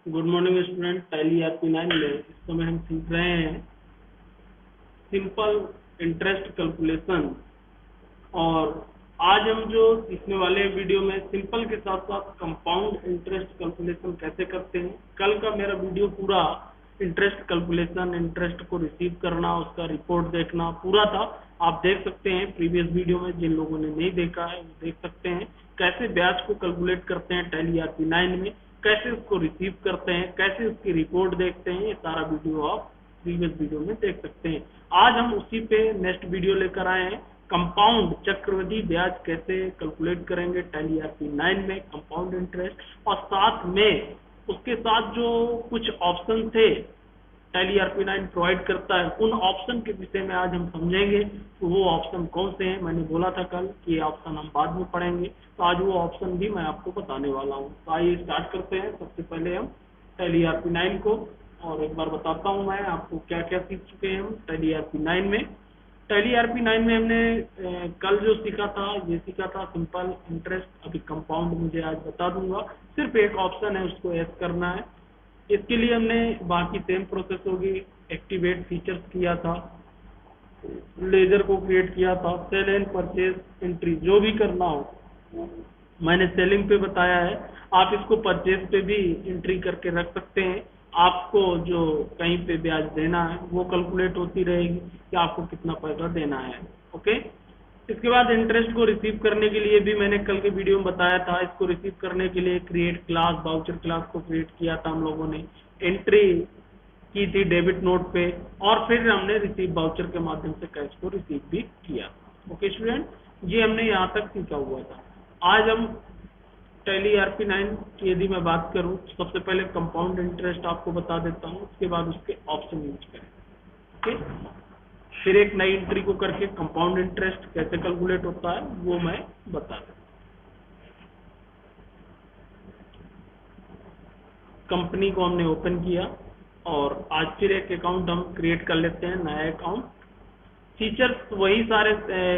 Good morning student. Tally ERP9 में इस समय हम सीख रहे हैं सिंपल इंटरेस्ट कैलकुलेशन। और आज हम जो सीखने वाले हैं वीडियो में सिंपल के साथ साथ कंपाउंड इंटरेस्ट कैलकुलेशन कैसे करते हैं। कल का मेरा वीडियो पूरा इंटरेस्ट कैलकुलेशन, इंटरेस्ट को रिसीव करना, उसका रिपोर्ट देखना पूरा था। आप देख सकते हैं प्रीवियस वीडियो में, जिन लोगों ने नहीं देखा है वो देख सकते हैं कैसे ब्याज को कैलकुलेट करते हैं टैली ERP9 में, कैसे उसको रिसीव करते हैं, कैसे उसकी रिपोर्ट देखते हैं। ये सारा वीडियो आप प्रीवियस वीडियो में देख सकते हैं। आज हम उसी पे नेक्स्ट वीडियो लेकर आए हैं, कंपाउंड चक्रवृद्धि ब्याज कैसे कैलकुलेट करेंगे टैली ERP9 में, कंपाउंड इंटरेस्ट। और साथ में उसके साथ जो कुछ ऑप्शन थे टैली ERP9 प्रोवाइड करता है, उन ऑप्शन के विषय में आज हम समझेंगे कि वो ऑप्शन कौन से हैं। मैंने बोला था कल कि ये ऑप्शन हम बाद में पढ़ेंगे, तो आज वो ऑप्शन भी मैं आपको बताने वाला हूँ। तो आइए स्टार्ट करते हैं। सबसे पहले हम टैली ERP9 को और एक बार बताता हूँ मैं आपको क्या क्या सीख चुके हैं हम टैली ERP9 में। टैली ERP9 में हमने कल जो सीखा था, ये सीखा था सिंपल इंटरेस्ट। अभी कंपाउंड मुझे आज बता दूंगा। सिर्फ एक ऑप्शन है, उसको एस करना है। इसके लिए हमने बाकी सेम प्रोसेस होगी। एक्टिवेट फीचर्स किया था, लेजर को क्रिएट किया था, सेल एंड परचेज एंट्री जो भी करना हो मैंने सेलिंग पे बताया है। आप इसको परचेज पे भी एंट्री करके रख सकते हैं। आपको जो कहीं पे ब्याज देना है वो कैलकुलेट होती रहेगी कि आपको कितना पैसा देना है। ओके। इसके बाद इंटरेस्ट को रिसीव करने के लिए भी मैंने कल के वीडियो में बताया था। इसको रिसीव करने के लिए क्रिएट क्लास, वाउचर क्लास को क्रिएट किया था हम लोगों ने, एंट्री की थी डेबिट नोट पे, और फिर हमने रिसीव वाउचर के माध्यम से कैश को रिसीव भी किया। ओके स्टूडेंट, ये हमने यहाँ तक सीखा हुआ था। आज हम टैली ERP9 की यदि मैं बात करूँ, सबसे पहले कंपाउंड इंटरेस्ट आपको बता देता हूँ, उसके बाद उसके ऑप्शन यूज करें। ओके, फिर एक नई एंट्री को करके कंपाउंड इंटरेस्ट कैसे कैलकुलेट होता है वो मैं बता दूं। कंपनी को हमने ओपन किया और आज फिर एक अकाउंट हम क्रिएट कर लेते हैं, नया अकाउंट। फीचर्स वही सारे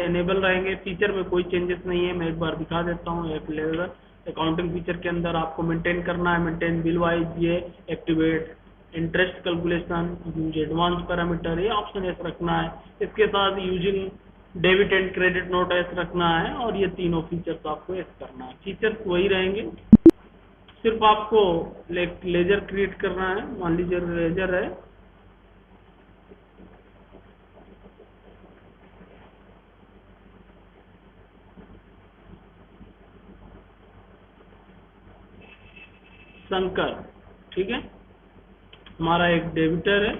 एनेबल रहेंगे, फीचर में कोई चेंजेस नहीं है। मैं एक बार दिखा देता हूँ। एक लेवल अकाउंटिंग फीचर के अंदर आपको मेंटेन करना है, मेंटेन बिल वाइज, ये activate interest calculation, use advance parameter, ये ऑप्शन ऐसे रखना है। इसके साथ using debit and credit note ऐसे रखना है, और ये तीनों फीचर्स आपको ऐसे करना है। फीचर्स वही रहेंगे, सिर्फ आपको लेजर क्रिएट करना है। मान लीजिए लेजर है, शंकर, ठीक है। हमारा एक डेबिटर है,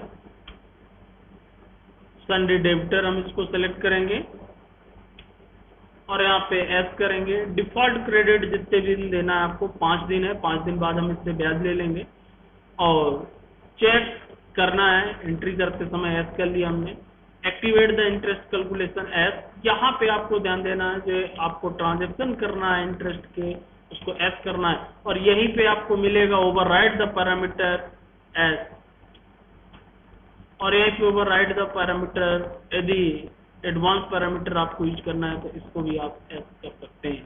संडे डेबिटर, हम इसको सेलेक्ट करेंगे और यहाँ पे एस करेंगे। डिफॉल्ट क्रेडिट जितने दिन देना है आपको 5 दिन है, 5 दिन बाद हम इससे ब्याज ले लेंगे। और चेक करना है, एंट्री करते समय एस कर लिया हमने। Activate the interest calculation S, यहाँ पे आपको ध्यान देना है जो आपको ट्रांजेक्शन करना है इंटरेस्ट के, उसको एस करना है। और यहीं पे आपको मिलेगा ओवरराइड द पैरामीटर एस, और यहीं पे ओवरराइड द पैरामीटर। यदि एडवांस पैरामीटर आपको यूज करना है तो इसको भी आप एस कर सकते हैं।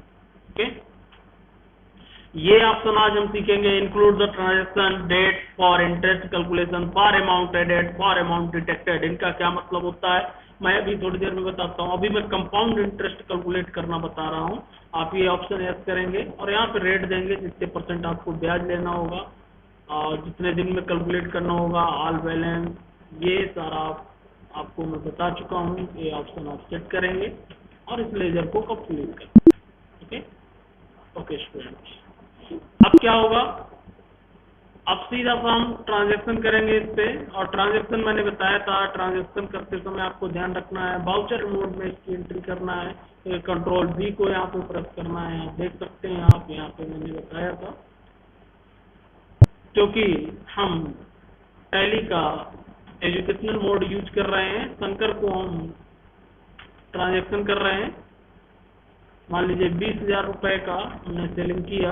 ओके, ये ऑप्शन आज हम सीखेंगे। Include the transaction date for interest calculation, for amount added, for amount detected. इनका क्या मतलब होता है मैं अभी थोड़ी देर में बताता हूँ। अभी मैं कंपाउंड इंटरेस्ट कैलकुलेट करना बता रहा हूँ। आप ये ऑप्शन एस करेंगे और यहाँ पे रेट देंगे जितने % आपको ब्याज लेना होगा और जितने दिन में कैलकुलेट करना होगा, ऑल बैलेंस, ये सारा आपको मैं बता चुका हूँ। ये ऑप्शन आप सेट करेंगे और इस लेजर को कंप्लीट करेंगे। ओके ओके स्टूडेंट्स, अब क्या होगा, अब सीधा सा हम ट्रांजैक्शन करेंगे इस पे। और ट्रांजैक्शन मैंने बताया था, ट्रांजैक्शन करते समय आपको ध्यान रखना है वाउचर मोड में इसकी एंट्री करना है। तो कंट्रोल V को यहाँ पे प्रेस करना है। आप देख सकते हैं आप यहाँ पे मैंने बताया था, क्योंकि हम टैली का एजुकेशनल मोड यूज कर रहे हैं, शंकर को हम ट्रांजैक्शन कर रहे हैं। मान लीजिए 20,000 रुपए का हमने सेलिंग किया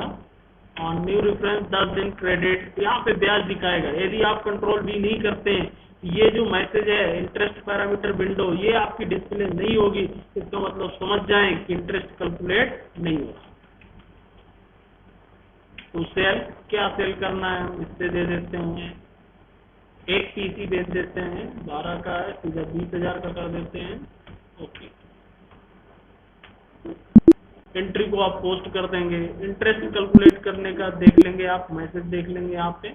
और न्यू रेफरेंस 10 दिन क्रेडिट, यहाँ पे ब्याज दिखाएगा। यदि आप कंट्रोल भी नहीं करते हैं, ये जो मैसेज है इंटरेस्ट पैरामीटर विंडो, ये आपकी डिस्प्ले नहीं होगी। इसका मतलब समझ जाएं कि इंटरेस्ट कैलकुलेट नहीं होगा। तो सेल क्या सेल करना है, हम इससे दे देते हैं, एक पीसी दे देते हैं, 12 का है, सीधा 20,000 का कर देते हैं। ओके, एंट्री को आप पोस्ट कर देंगे। इंटरेस्ट कैलकुलेट करने का देख लेंगे आप, मैसेज देख लेंगे यहाँ पे,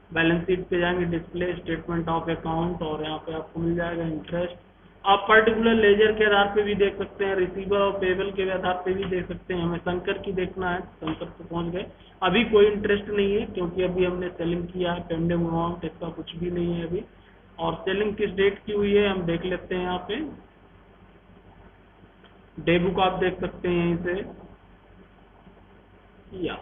बैलेंस शीट पे जाएंगे, डिस्प्ले स्टेटमेंट ऑफ अकाउंट, और यहाँ पे आपको मिल जाएगा इंटरेस्ट। आप पर्टिकुलर लेजर के आधार पे भी देख सकते हैं, रिसीवर और पेबल के आधार पे भी देख सकते हैं। हमें शंकर की देखना है, शंकर पे पहुंच गए। अभी कोई इंटरेस्ट नहीं है क्योंकि अभी हमने सेलिंग किया है, पेंडिंग अमाउंट इसका कुछ भी नहीं है अभी। और सेलिंग किस डेट की हुई है हम देख लेते हैं यहाँ पे, डे बुक आप देख सकते हैं यहीं से, या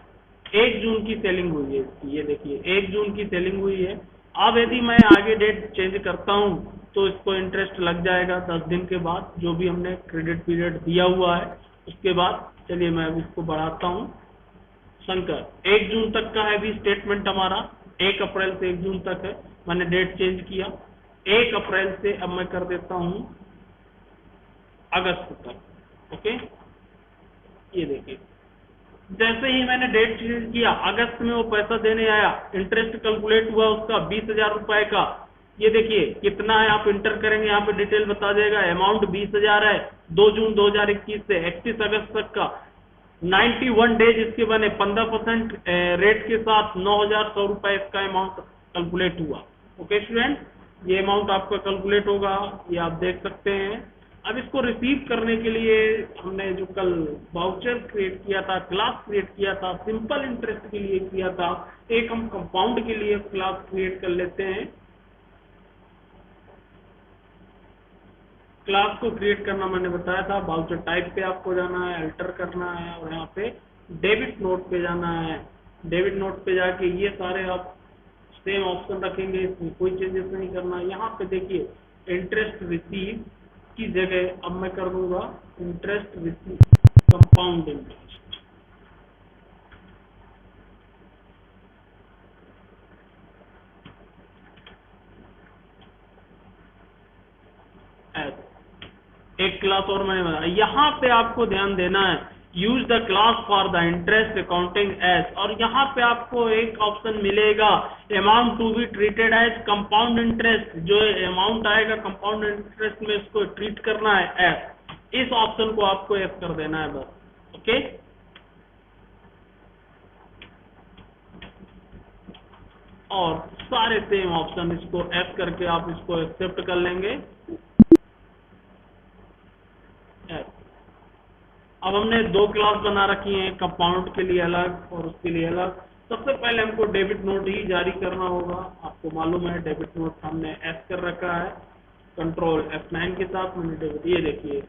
1 जून की सेलिंग हुई है इसकी, ये देखिए 1 जून की सेलिंग हुई है। अब यदि मैं आगे डेट चेंज करता हूं तो इसको इंटरेस्ट लग जाएगा 10 दिन के बाद, जो भी हमने क्रेडिट पीरियड दिया हुआ है उसके बाद। चलिए मैं अब इसको बढ़ाता हूं। शंकर 1 जून तक का है भी स्टेटमेंट हमारा, 1 अप्रैल से 1 जून तक है, मैंने डेट चेंज किया। 1 अप्रैल से अब मैं कर देता हूं अगस्त तक। ओके, ये देखिए जैसे ही मैंने डेट चेंज किया, अगस्त में वो पैसा देने आया, इंटरेस्ट कैलकुलेट हुआ उसका 20,000 रुपए का। ये देखिए कितना है, आप इंटर करेंगे यहाँ पे डिटेल बता देगा। अमाउंट 20,000 है, 2 जून 2021 से 31 अगस्त तक का, 91 डेज इसके बने, 15% रेट के साथ 9,100 रुपए इसका अमाउंट कैलकुलेट हुआ। ओके स्टूडेंट, ये अमाउंट आपका कैलकुलेट होगा, ये आप देख सकते हैं। अब इसको रिसीव करने के लिए हमने जो कल वाउचर क्रिएट किया था, क्लास क्रिएट किया था, सिंपल इंटरेस्ट के लिए किया था, एक हम कंपाउंड के लिए क्लास क्रिएट कर लेते हैं। क्लास को क्रिएट करना मैंने बताया था, वाउचर टाइप पे आपको जाना है, अल्टर करना है, और यहाँ पे डेबिट नोट पे जाना है। डेबिट नोट पे जाके ये सारे आप सेम ऑप्शन रखेंगे, इसमें कोई चेंजेस नहीं करना। यहाँ पे देखिए इंटरेस्ट रिसीव की जगह अब मैं कर दूंगा इंटरेस्ट रिसीव कंपाउंड इंटरेस्ट। एक क्लास और मैंने बनाया, यहाँ पे आपको ध्यान देना है, use the class for the interest accounting as, और यहाँ पे आपको एक ऑप्शन मिलेगा amount to be treated as compound interest. जो अमाउंट आएगा कंपाउंड इंटरेस्ट में इसको ट्रीट करना है एस, इस ऑप्शन को आपको एस कर देना है बस। ओके, और सारे सेम ऑप्शन इसको एस करके आप इसको एक्सेप्ट कर लेंगे। अब हमने 2 क्लास बना रखी हैं, कंपाउंड के लिए अलग और उसके लिए अलग। सबसे पहले हमको डेबिट नोट ही जारी करना होगा। आपको मालूम है डेबिट नोट हमने एस कर रखा है, कंट्रोल F9 के साथ मैंने डेबिट, ये देखिए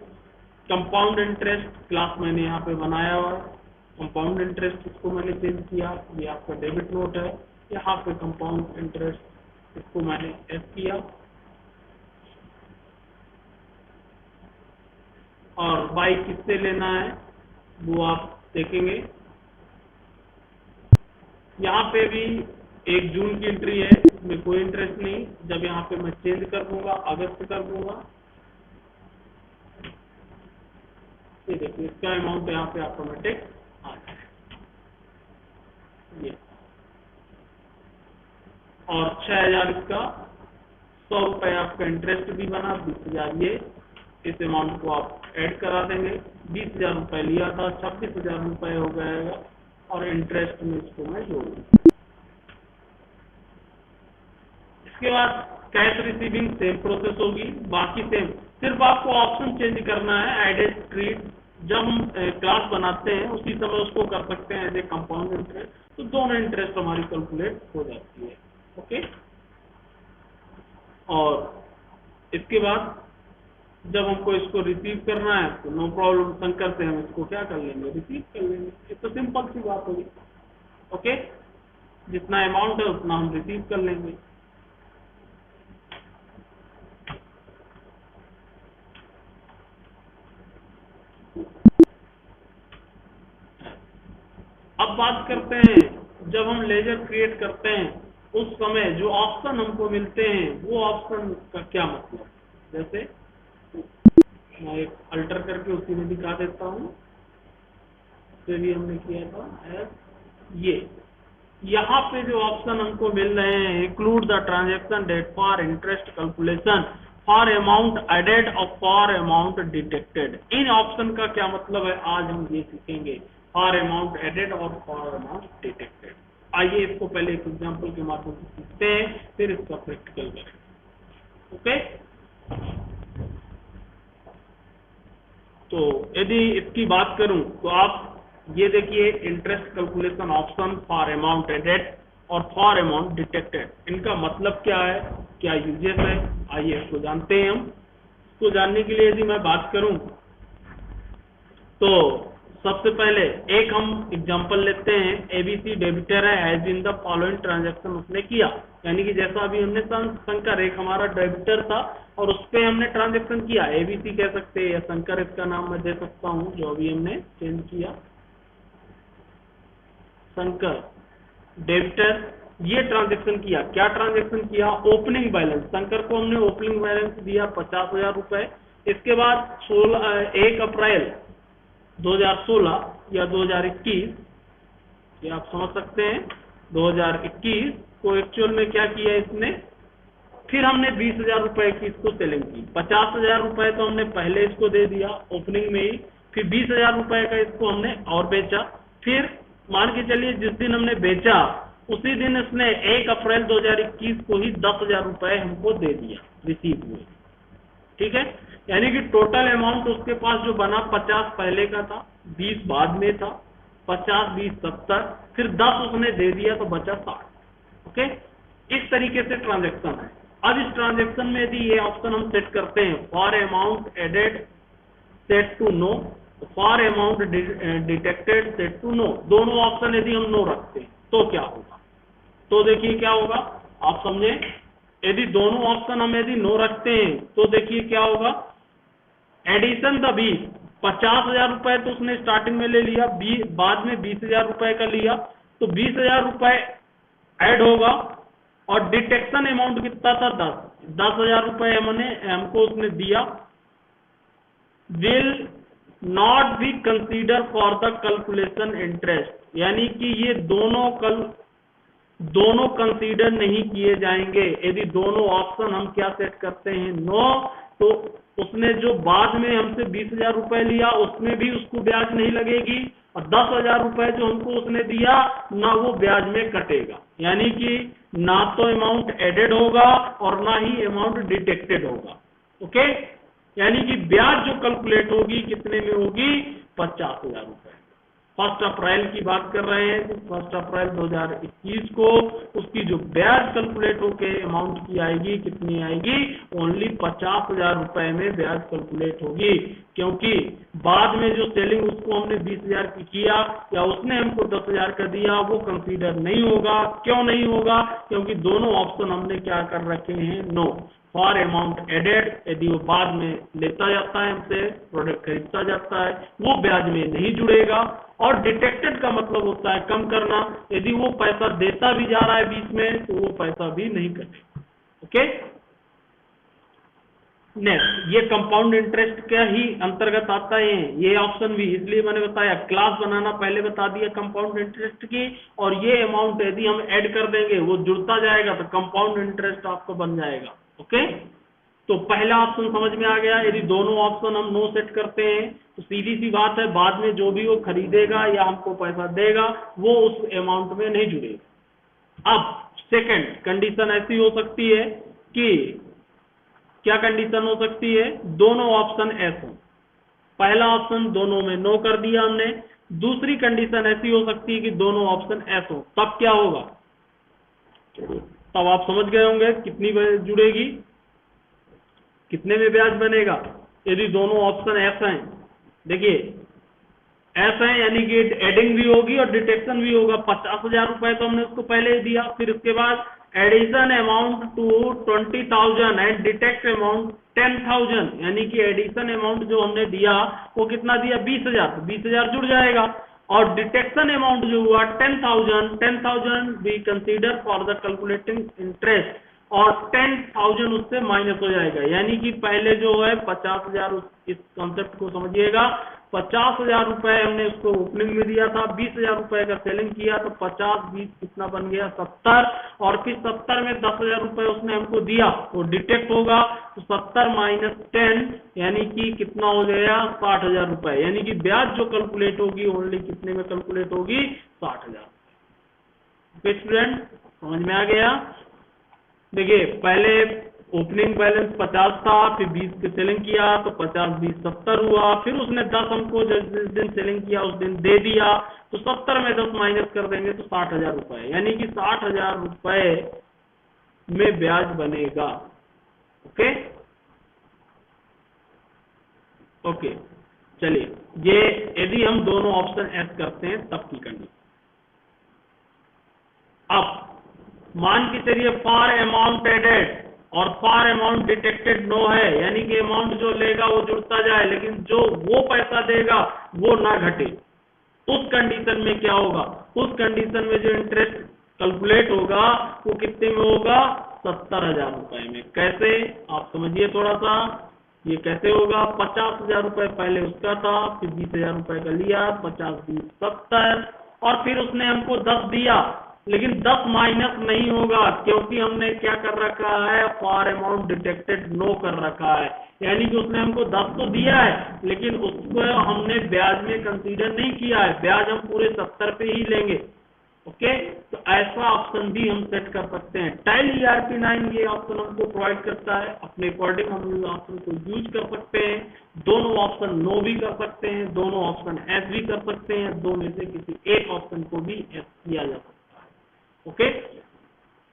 कंपाउंड इंटरेस्ट क्लास मैंने यहाँ पे बनाया हुआ है, कंपाउंड इंटरेस्ट इसको मैंने चेंज किया, ये आपका डेबिट नोट है। यहाँ पे कंपाउंड इंटरेस्ट इसको मैंने एस किया, और बाई किससे लेना है वो आप देखेंगे। यहाँ पे भी 1 जून की एंट्री है, इसमें कोई इंटरेस्ट नहीं। जब यहाँ पे मैं चेंज कर दूंगा, अगस्त कर दूंगा, ये देखिए इसका अमाउंट यहाँ पे ऑटोमेटिक आ जाए ये, और 6,000 इसका, 100 रुपए आपका इंटरेस्ट भी बना, 20,000 ये, इस अमाउंट को आप ऐड करा देंगे। 20,000 रुपए लिया था, 26,000 रुपए हो जाएगा, और इंटरेस्ट में इसको मैं जोड़ूंगा। इसके बाद कैश रिसीविंग सेम प्रोसेस होगी, बाकी सेम, सिर्फ आपको ऑप्शन चेंज करना है। एडेड ट्रीट जब हम क्लास बनाते हैं उसी समय उसको कर सकते हैं एज ए कंपाउंड इंटरेस्ट, तो दोनों इंटरेस्ट हमारी कैलकुलेट हो जाती है। ओके, और इसके बाद जब हमको इसको रिसीव करना है तो नो प्रॉब्लम, शंकर से हम इसको क्या कर लेंगे, रिसीव कर लेंगे। ये तो सिंपल सी बात होगी। ओके, जितना अमाउंट है उतना हम रिसीव कर लेंगे। अब बात करते हैं जब हम लेजर क्रिएट करते हैं उस समय जो ऑप्शन हमको मिलते हैं वो ऑप्शन का क्या मतलब। जैसे मैं एक अल्टर करके उसी में दिखा देता हूँ, जो भी हमने किया था एज ये यहाँ पे जो ऑप्शन हमको मिल रहे हैं, include the transaction date for interest calculation for amount added और फॉर अमाउंट डिटेक्टेड। इन ऑप्शन का क्या मतलब है आज हम ये सीखेंगे, फॉर अमाउंट एडेड और फॉर अमाउंट डिटेक्टेड। आइए इसको पहले एक एग्जाम्पल के माध्यम से सीखते हैं, फिर इसका प्रैक्टिकल करेंगे। ओके, तो यदि इसकी बात करूं तो आप ये देखिए, interest calculation option for amount added और फॉर अमाउंट डिटेक्टेड, इनका मतलब क्या है, क्या यूजेस है, आइए इसको जानते हैं हम। इसको जानने के लिए यदि मैं बात करूं तो सबसे पहले एक हम एग्जांपल लेते हैं। एबीसी डेबिटर है, as in the following transaction उसने किया, यानी कि जैसा अभी हमने शंकर एक हमारा डेबिटर था और उस पर हमने ट्रांजैक्शन किया, एबीसी कह सकते हैं या शंकर इसका नाम मैं दे सकता हूं, जो अभी हमने चेंज किया, शंकर डेबिटर। ये ट्रांजैक्शन किया, क्या ट्रांजैक्शन किया, ओपनिंग बैलेंस, शंकर को हमने ओपनिंग बैलेंस दिया 50,000 रुपए। इसके बाद 1 अप्रैल 2016 या 2021, ये आप समझ सकते हैं, 2021 को एक्चुअल में क्या किया इसने, फिर हमने 20,000 रुपए की इसको सेलिंग की। 50,000 रुपए तो हमने पहले इसको दे दिया ओपनिंग में ही, फिर 20,000 रुपए का इसको हमने और बेचा। फिर मान के चलिए जिस दिन हमने बेचा उसी दिन इसने 1 अप्रैल 2021 को ही 10,000 रुपए हमको दे दिया, रिसीव हुए। ठीक है, यानी कि टोटल अमाउंट उसके पास जो बना 50 पहले का था, 20 बाद में था, 50 20 70, फिर 10 उसने दे दिया तो बचा 60। ओके, इस तरीके से ट्रांजैक्शन है। अब इस ट्रांजैक्शन में यदि ये ऑप्शन हम सेट करते हैं, for amount added set to no, for amount detected set to no, दोनों ऑप्शन यदि हम नो रखते हैं तो क्या होगा, तो देखिए क्या होगा, आप समझे। यदि दोनों ऑप्शन हम यदि नो रखते हैं तो देखिए क्या होगा, एडिशन द 20, 50,000 रुपए तो उसने स्टार्टिंग में ले लिया, बाद में 20,000 रुपए का लिया, तो 20,000 रुपए ऐड होगा। और डिटेक्शन अमाउंट कितना था, 10,000 रुपए हमको उसने दिया, will not be consider for the calculation interest, यानी कि ये दोनों कंसीडर नहीं किए जाएंगे। यदि दोनों ऑप्शन हम क्या सेट करते हैं, नो, तो उसने जो बाद में हमसे 20,000 रुपए लिया उसमें भी उसको ब्याज नहीं लगेगी, और 10,000 रुपए जो हमको उसने दिया ना वो ब्याज में कटेगा, यानी कि ना तो अमाउंट एडेड होगा और ना ही अमाउंट डिटेक्टेड होगा। ओके, यानी कि ब्याज जो कैलकुलेट होगी कितने में होगी, 50,000 रुपए। 1 अप्रैल की बात कर रहे हैं, 1 अप्रैल 2021 को उसकी जो ब्याज कैलकुलेट होके अमाउंट की आएगी, कितनी आएगी, ओनली 50,000 रुपए में ब्याज कैलकुलेट होगी, क्योंकि बाद में जो सेलिंग उसको हमने 20,000 की किया या उसने हमको 10,000 का दिया वो कंसीडर नहीं होगा। क्यों नहीं होगा, क्योंकि दोनों ऑप्शन हमने क्या कर रखे हैं, नो। फॉर अमाउंट एडेड, यदि वो बाद में लेता जाता है हमसे, प्रोडक्ट खरीदता जाता है, वो ब्याज में नहीं जुड़ेगा। और डिटेक्टेड का मतलब होता है कम करना, यदि वो पैसा देता भी जा रहा है बीच में तो वो पैसा भी नहीं कटेगा। ओके, नेक्स्ट, ये कंपाउंड इंटरेस्ट का ही अंतर्गत आता है ये ऑप्शन भी, इसलिए मैंने बताया क्लास बनाना पहले बता दिया कंपाउंड इंटरेस्ट की, और ये अमाउंट यदि हम ऐड कर देंगे वो जुड़ता जाएगा तो कंपाउंड इंटरेस्ट आपको बन जाएगा। ओके, तो पहला ऑप्शन समझ में आ गया। यदि दोनों ऑप्शन हम नो सेट करते हैं तो सीधी सी बात है, बाद में जो भी वो खरीदेगा या हमको पैसा देगा वो उस अमाउंट में नहीं जुड़ेगा। अब सेकंड कंडीशन ऐसी हो सकती है कि, क्या कंडीशन हो सकती है, दोनों ऑप्शन एस हो। पहला ऑप्शन दोनों में नो कर दिया हमने, दूसरी कंडीशन ऐसी हो सकती है कि दोनों ऑप्शन एस हो, तब क्या होगा, तब आप समझ गए होंगे कितनी जुड़ेगी, कितने में ब्याज बनेगा। यदि दोनों ऑप्शन ऐसा हैं, देखिए ऐसा है, यानी कि एडिंग भी होगी और डिटेक्शन भी होगा। 50,000 रुपए तो हमने उसको पहले ही दिया, फिर उसके बाद addition amount to 20,000 and detect amount 10,000, यानी कि एडिशन अमाउंट जो हमने दिया वो कितना दिया, 20,000, तो 20,000 जुड़ जाएगा। और डिटेक्शन अमाउंट जो हुआ 10,000 B consider for the calculating interest, और 10,000 उससे माइनस हो जाएगा। यानी कि पहले जो है 50,000, इस कॉन्सेप्ट को समझिएगा, 50,000 रुपए हमने उसको ओपनिंग में दिया था, 20,000 रुपए का सेलिंग किया, तो 50 20 कितना बन गया 70, और फिर 70 में 10,000 रुपए उसने हमको दिया, वो डिटेक्ट होगा, तो 70 माइनस 10 यानी कि कितना हो गया 60,000 रुपए। यानी कि ब्याज जो कैलकुलेट होगी ओनली कितने में कैलकुलेट होगी 60,000। ओके स्टूडेंट, समझ में आ गया। देखिए पहले ओपनिंग बैलेंस 50 था, फिर 20 की सेलिंग किया तो 50 20 70 हुआ, फिर उसने 10 हमको जिस दिन सेलिंग किया उस दिन दे दिया, तो 70 में 10 माइनस कर देंगे तो 60,000 रुपए, यानी कि 60,000 रुपए में ब्याज बनेगा। ओके ओके, चलिए ये यदि हम दोनों ऑप्शन एस करते हैं तब की कंडीशन। अब मान के चलिए फॉर अमाउंट एडेड और फॉर अमाउंट डिटेक्टेड नो है, यानी कि अमाउंट जो लेगा वो जुड़ता जाए लेकिन जो वो पैसा देगा वो ना घटे। उस कंडीशन में क्या होगा, उस कंडीशन में जो इंटरेस्ट कैलकुलेट होगा वो कितने में होगा 70,000 रुपए में। कैसे, आप समझिए थोड़ा सा, ये कैसे होगा, 50,000 रुपए पहले उसका था, फिर 20,000 रुपए का लिया, 50 20 70, और फिर उसने हमको 10 दिया, लेकिन 10 माइनस नहीं होगा क्योंकि हमने क्या कर रखा है, फॉर अमाउंट डिटेक्टेड नो कर रखा है। यानी कि उसने हमको 10 तो दिया है लेकिन उसको हमने ब्याज में कंसीडर नहीं किया है, ब्याज हम पूरे 70 पे ही लेंगे। ओके, तो ऐसा ऑप्शन भी हम सेट कर सकते हैं। टाइल ईआरपी 9 ये ऑप्शन हमको प्रोवाइड करता है, अपने अकॉर्डिंग हम इस ऑप्शन को यूज कर सकते हैं। दोनों ऑप्शन नो भी कर सकते हैं, दोनों ऑप्शन एस भी कर सकते हैं, दो में से किसी एक ऑप्शन को भी एस किया जा सकता है। ओके,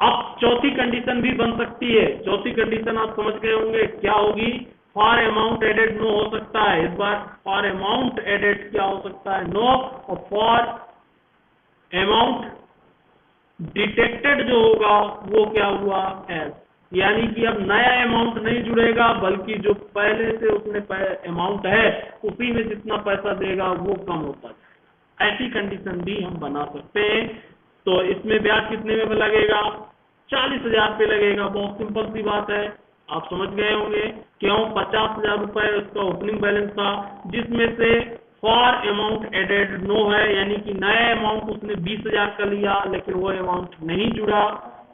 अब चौथी कंडीशन भी बन सकती है। चौथी कंडीशन आप समझ गए होंगे क्या होगी, फॉर अमाउंट एडेड नो हो सकता है। इस बार फॉर अमाउंट एडेड क्या हो सकता है, नो, और फॉर अमाउंट डिटेक्टेड जो होगा वो क्या हुआ एस। यानी कि अब नया अमाउंट नहीं जुड़ेगा बल्कि जो पहले से उसने अमाउंट है उसी में जितना पैसा देगा वो कम होता है। ऐसी कंडीशन भी हम बना सकते हैं। तो इसमें ब्याज कितने में लगेगा, 40,000 पे लगेगा। बहुत सिंपल सी बात है, आप समझ गए होंगे। क्यों, 50,000 रुपए उसका ओपनिंग बैलेंस था जिसमें से फॉर अमाउंट एडेड नो है, यानी कि नया अमाउंट उसने 20,000 का लिया लेकिन वो अमाउंट नहीं जुड़ा,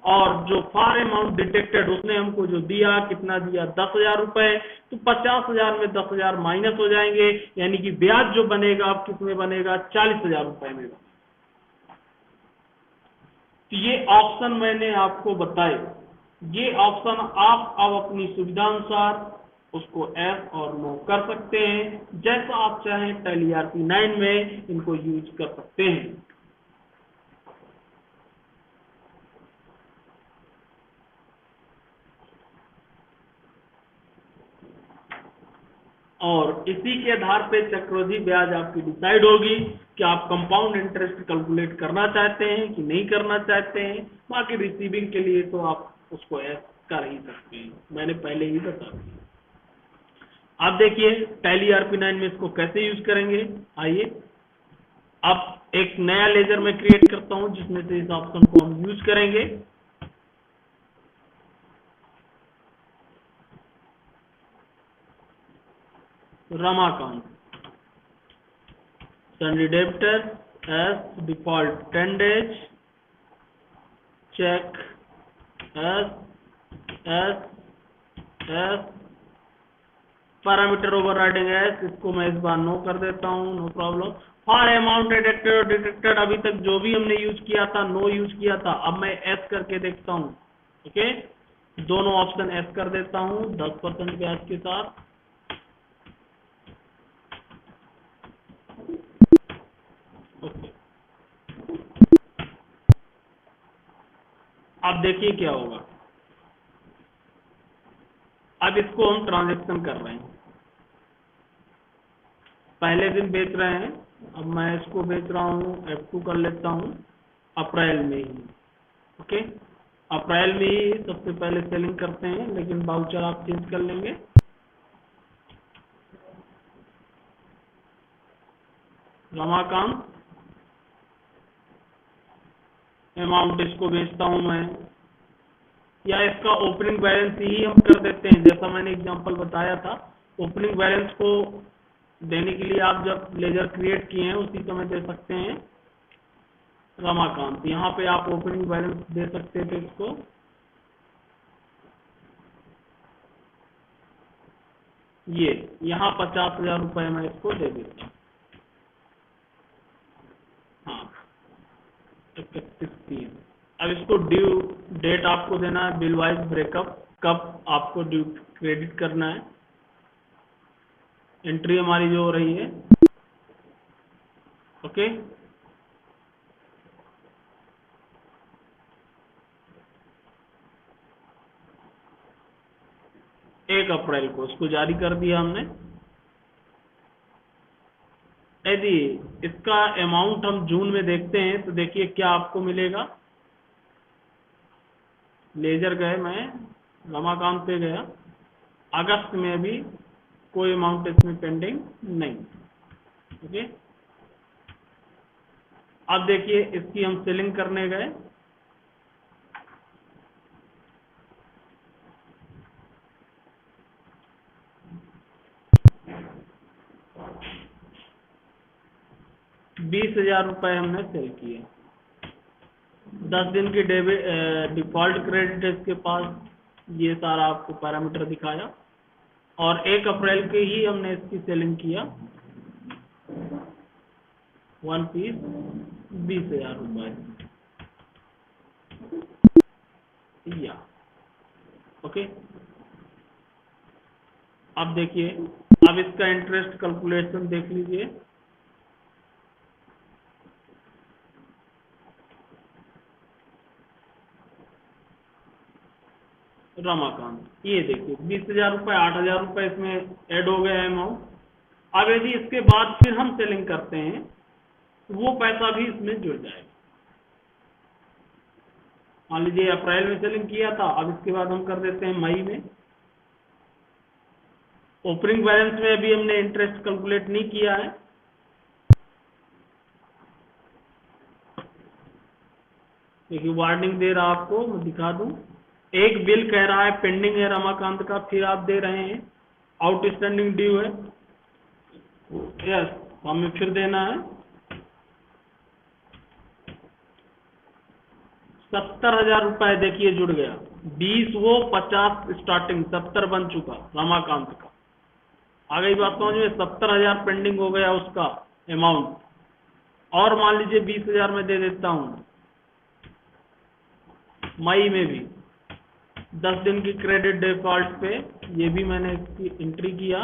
और जो फॉर अमाउंट डिटेक्टेड उसने हमको जो दिया कितना दिया 10,000 रुपए, तो 50,000 में 10,000 माइनस हो जाएंगे, यानी कि ब्याज जो बनेगा अब कितने बनेगा 40,000 रुपए में। तो ये ऑप्शन मैंने आपको बताए, ये ऑप्शन आप अब अपनी सुविधा अनुसार उसको एस और नो कर सकते हैं, जैसा आप चाहें टैली ईआरपी 9 में इनको यूज कर सकते हैं। और इसी के आधार पे चक्रवृद्धि ब्याज आपकी डिसाइड होगी कि आप कंपाउंड इंटरेस्ट कैलकुलेट करना चाहते हैं कि नहीं करना चाहते हैं। बाकी रिसीविंग के लिए तो आप उसको एस कर ही सकते हैं, मैंने पहले ही बता दिया। अब देखिए टैली ईआरपी 9 में इसको कैसे यूज करेंगे। आइए अब एक नया लेजर में क्रिएट करता हूं जिसमें से इस ऑप्शन को हम यूज करेंगे। Ramakant, sundry debtor yes default 10 days, check yes yes yes, parameter overriding yes, इसको मैं इस बार नो कर देता हूं, no problem. For amount detected और डिटेक्टेड अभी तक जो भी हमने यूज किया था नो यूज किया था, अब मैं एस करके देखता हूं। ओके, दोनों ऑप्शन एस कर देता हूं 10% ब्याज के साथ। ओके, अब देखिए क्या होगा। अब इसको हम ट्रांजैक्शन कर रहे हैं, पहले दिन बेच रहे हैं, अब मैं इसको बेच रहा हूँ F2 कर लेता हूँ अप्रैल में ही। ओके, अप्रैल में ही सबसे पहले सेलिंग करते हैं, लेकिन बाउचर आप चेंज कर लेंगे। रमाकांत, अमाउंट इसको बेचता हूं मैं या इसका ओपनिंग बैलेंस ही हम कर देते हैं, जैसा मैंने एग्जांपल बताया था। ओपनिंग बैलेंस को देने के लिए आप जब लेजर क्रिएट किए हैं उसी समय दे सकते हैं रमाकांत। यहाँ पे आप ओपनिंग बैलेंस दे सकते थे इसको, ये यहाँ 50,000 रुपये मैं इसको दे देता हूँ। हाँ, 31/3। अब इसको ड्यू डेट आपको देना है, बिल वाइज ब्रेकअप, कब आपको ड्यू क्रेडिट करना है। एंट्री हमारी जो हो रही है, ओके। 1 अप्रैल को इसको जारी कर दिया हमने। यदि इसका अमाउंट हम जून में देखते हैं तो देखिए क्या आपको मिलेगा। लेजर गए, मैं रमाकांत पे गया, अगस्त में भी कोई अमाउंट इसमें पेंडिंग नहीं, ओके। अब देखिए इसकी हम सेलिंग करने गए, ₹20,000 हमने सेल किए। 10 दिन की डिफॉल्ट क्रेडिट है इसके पास, ये सारा आपको पैरामीटर दिखाया। और 1 अप्रैल के ही हमने इसकी सेलिंग किया, 1 पीस ₹20,000 या, ओके। अब देखिए, अब इसका इंटरेस्ट कैलकुलेशन देख लीजिए। रमाकांत, ये देखिए ₹20,000, ₹8,000 इसमें ऐड हो गया है अमाउंट। अब यदि इसके बाद फिर हम सेलिंग करते हैं तो वो पैसा भी इसमें जुड़ जाएगा। मान लीजिए अप्रैल में सेलिंग किया था, अब इसके बाद हम कर देते हैं मई में। ओपनिंग बैलेंस में अभी हमने इंटरेस्ट कैलकुलेट नहीं किया है, देखिए वार्निंग दे रहा आपको, मैं दिखा दूं। एक बिल कह रहा है पेंडिंग है रमाकांत का, फिर आप दे रहे हैं आउटस्टैंडिंग ड्यू है, यस, हमें फिर देना है 70,000 देखिए जुड़ गया। 20 वो 50 स्टार्टिंग, 70 बन चुका रमाकांत का। आ गई बात समझ में? 70,000 पेंडिंग हो गया उसका अमाउंट। और मान लीजिए 20,000 में दे देता हूं मई में भी, 10 दिन की क्रेडिट डिफॉल्ट पे, ये भी मैंने इसकी एंट्री किया।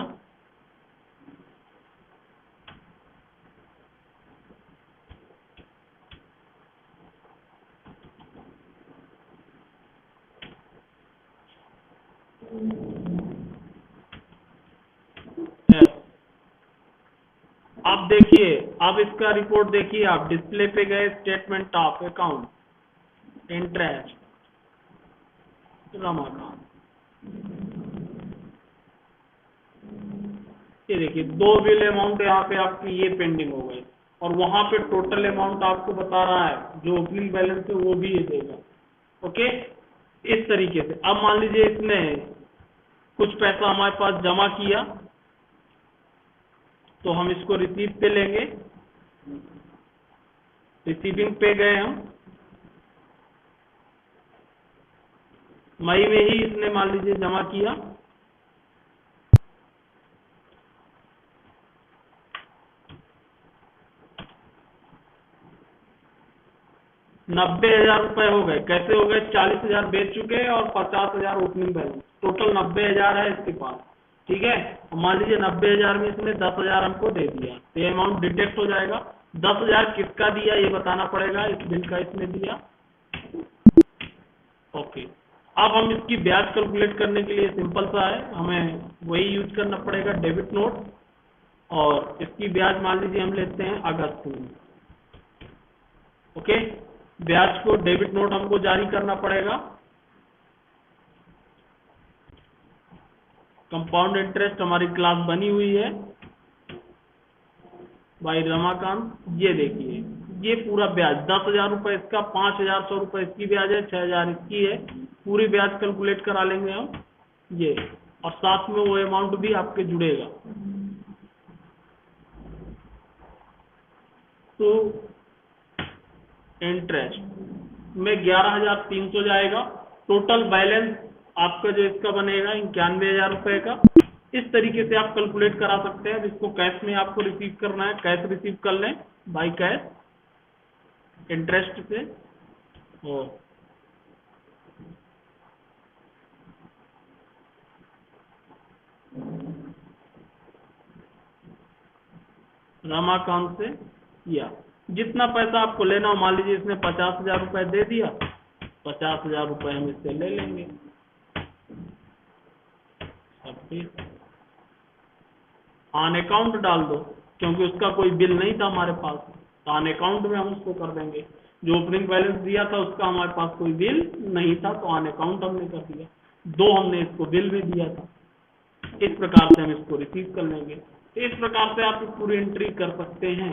अब देखिए, अब इसका रिपोर्ट देखिए, आप डिस्प्ले पे गए, statement of account, interest Ramakant, ये देखिए 2 बिल अमाउंट यहाँ पे आपकी ये पेंडिंग हो गई, और वहां पे टोटल अमाउंट आपको बता रहा है जो ओपनिंग बैलेंस है वो भी ये देगा, ओके। इस तरीके से अब मान लीजिए इसने कुछ पैसा हमारे पास जमा किया, तो हम इसको रिसीव पे लेंगे। रिसीविंग पे गए हम, मई में ही इसने मान लीजिए जमा किया, ₹90,000 हो गए। कैसे हो गए? 40,000 बेच चुके हैं और 50,000 ओपनिंग बैलेंस, टोटल 90,000 है इसके पास, ठीक है। मान लीजिए 90,000 में इसने 10,000 हमको दे दिया, तो ये अमाउंट डिटेक्ट हो जाएगा। 10,000 किसका दिया ये बताना पड़ेगा, इस बिल का इसने दिया, ओके। अब हम इसकी ब्याज कैलकुलेट करने के लिए सिंपल सा है, हमें वही यूज करना पड़ेगा, डेबिट नोट। और इसकी ब्याज मान लीजिए हम लेते हैं अगस्त में, ओके। ब्याज को डेबिट नोट हमको जारी करना पड़ेगा। कंपाउंड इंटरेस्ट हमारी क्लास बनी हुई है भाई रमाकांत, ये देखिए ये पूरा ब्याज 10,000 रुपए इसका, 5,100 रुपए इसकी ब्याज है, 6,000 इसकी है, पूरी ब्याज कैलकुलेट करा लेंगे हम ये, और साथ में वो अमाउंट भी आपके जुड़ेगा। तो इंटरेस्ट में 11,300 जाएगा। टोटल बैलेंस आपका जो इसका बनेगा 91,000 रुपए का। इस तरीके से आप कैलकुलेट करा सकते हैं। जिसको कैश में आपको रिसीव करना है, कैश रिसीव कर लें बाई कैश इंटरेस्ट से। ओ रमाकांत से या जितना पैसा आपको लेना हो, मान लीजिए इसने 50,000 रुपए दे दिया, 50,000 रुपए हम इससे ले लेंगे। 26 ऑन अकाउंट डाल दो, क्योंकि उसका कोई बिल नहीं था हमारे पास, तो ऑन अकाउंट में हम उसको कर देंगे। जो ओपनिंग बैलेंस दिया था उसका हमारे पास कोई बिल नहीं था, तो ऑन अकाउंट हमने कर दिया। 2 हमने इसको बिल भी दिया था। इस प्रकार से हम इसको रिसीव कर लेंगे। तो इस प्रकार से आप पूरी एंट्री कर सकते हैं।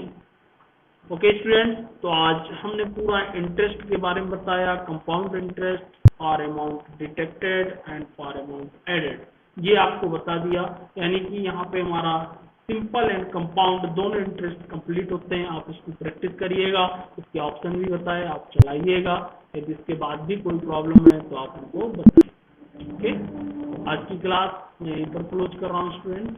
ओके स्टूडेंट्स, तो आज हमने पूरा इंटरेस्ट के बारे में बताया, compound interest, for amount detected and for amount added, ये आपको बता दिया। यानी कि यहाँ पे हमारा सिंपल एंड कंपाउंड दोनों इंटरेस्ट कंप्लीट होते हैं। आप इसको प्रैक्टिस करिएगा, इसके ऑप्शन भी बताए, आप चलाइएगा। यदि इसके बाद भी कोई प्रॉब्लम है तो आप हमको बताइए। ओके, आज की क्लास मैं यहीं पर क्लोज कर रहा हूँ स्टूडेंट।